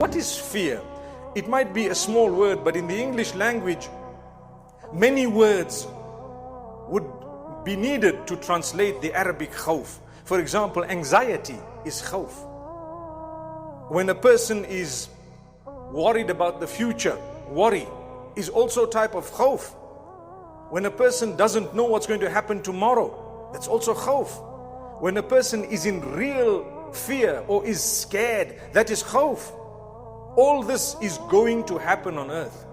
What is fear? It might be a small word, but in the English language, many words would be needed to translate the Arabic khawf. For example, anxiety is khawf. When a person is worried about the future, worry is also a type of khawf. When a person doesn't know what's going to happen tomorrow, that's also khawf. When a person is in real fear or is scared, that is khawf. All this is going to happen on earth.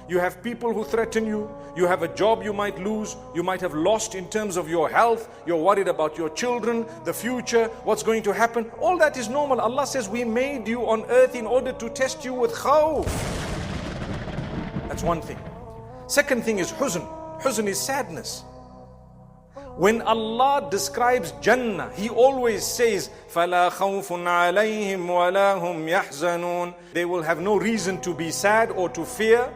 You have people who threaten you, you have a job you might lose, you might have lost in terms of your health, you're worried about your children, the future, what's going to happen. All that is normal. Allah says we made you on earth in order to test you with khawf. That's one thing. Second thing is huzn. Huzn is sadness. When Allah describes Jannah, He always says, فَلَا خَوْفٌ عَلَيْهِمْ وَلَا هُمْ يَحْزَنُونَ. They will have no reason to be sad or to fear,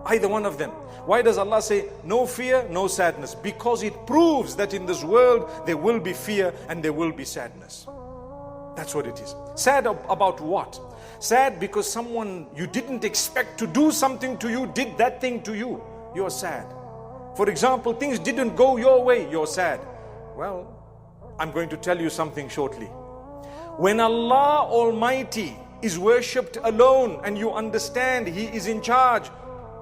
either one of them. Why does Allah say no fear, no sadness? Because it proves that in this world there will be fear and there will be sadness. That's what it is. Sad about what? Sad because someone you didn't expect to do something to you did that thing to you. You're sad. For example, things didn't go your way, you're sad. Well, I'm going to tell you something shortly. When Allah Almighty is worshipped alone and you understand He is in charge,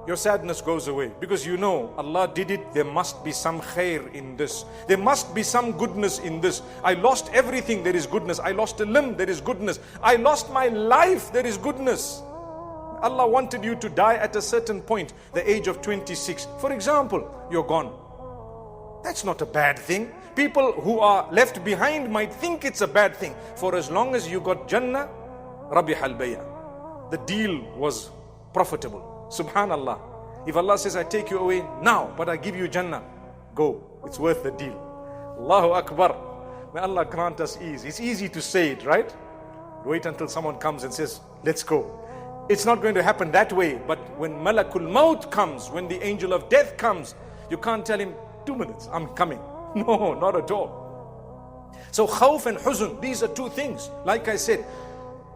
your sadness goes away. Because you know, Allah did it, there must be some khair in this. There must be some goodness in this. I lost everything, there is goodness. I lost a limb, there is goodness. I lost my life, there is goodness. Allah wanted you to die at a certain point, the age of 26. For example, you're gone. That's not a bad thing. People who are left behind might think it's a bad thing. For as long as you got Jannah, Rabih al-Bay'a. The deal was profitable. Subhanallah. If Allah says, I take you away now, but I give you Jannah, go. It's worth the deal. Allahu Akbar. May Allah grant us ease. It's easy to say it, right? Wait until someone comes and says, let's go. It's not going to happen that way. But when Malakul Maut comes, when the angel of death comes, you can't tell him, 2 minutes, I'm coming. No, not at all. So khawf and huzn, these are two things. Like I said,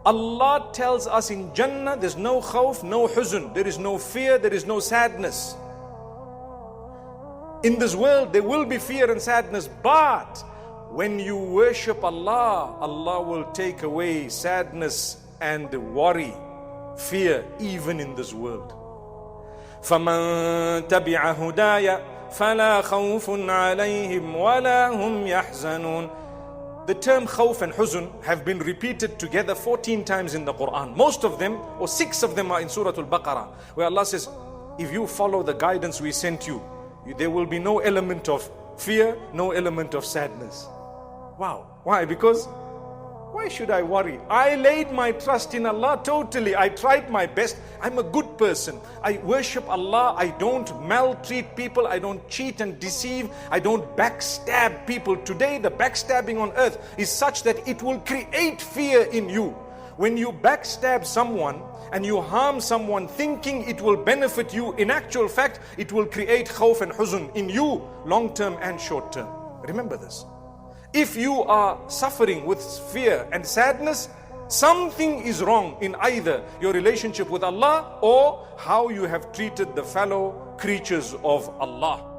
Allah tells us in Jannah, there's no khawf, no huzn. There is no fear, there is no sadness. In this world, there will be fear and sadness. But when you worship Allah, Allah will take away sadness and worry, fear, even in this world. فَمَن تَبِعَ هُدَايَ فَلَا خَوْفٌ عَلَيْهِمْ وَلَا هُمْ يَحْزَنُونَ. The term khawf and huzn have been repeated together 14 times in the Quran. Most of them, or 6 of them, are in Surah Al-Baqarah, where Allah says, if you follow the guidance we sent you, there will be no element of fear, no element of sadness. Wow. Why? Because why should I worry? I laid my trust in Allah totally. I tried my best. I'm a good person. I worship Allah. I don't maltreat people. I don't cheat and deceive. I don't backstab people. Today, the backstabbing on earth is such that it will create fear in you. When you backstab someone and you harm someone thinking it will benefit you, in actual fact, it will create khawf and huzn in you, long term and short term. Remember this. If you are suffering with fear and sadness, something is wrong in either your relationship with Allah or how you have treated the fellow creatures of Allah.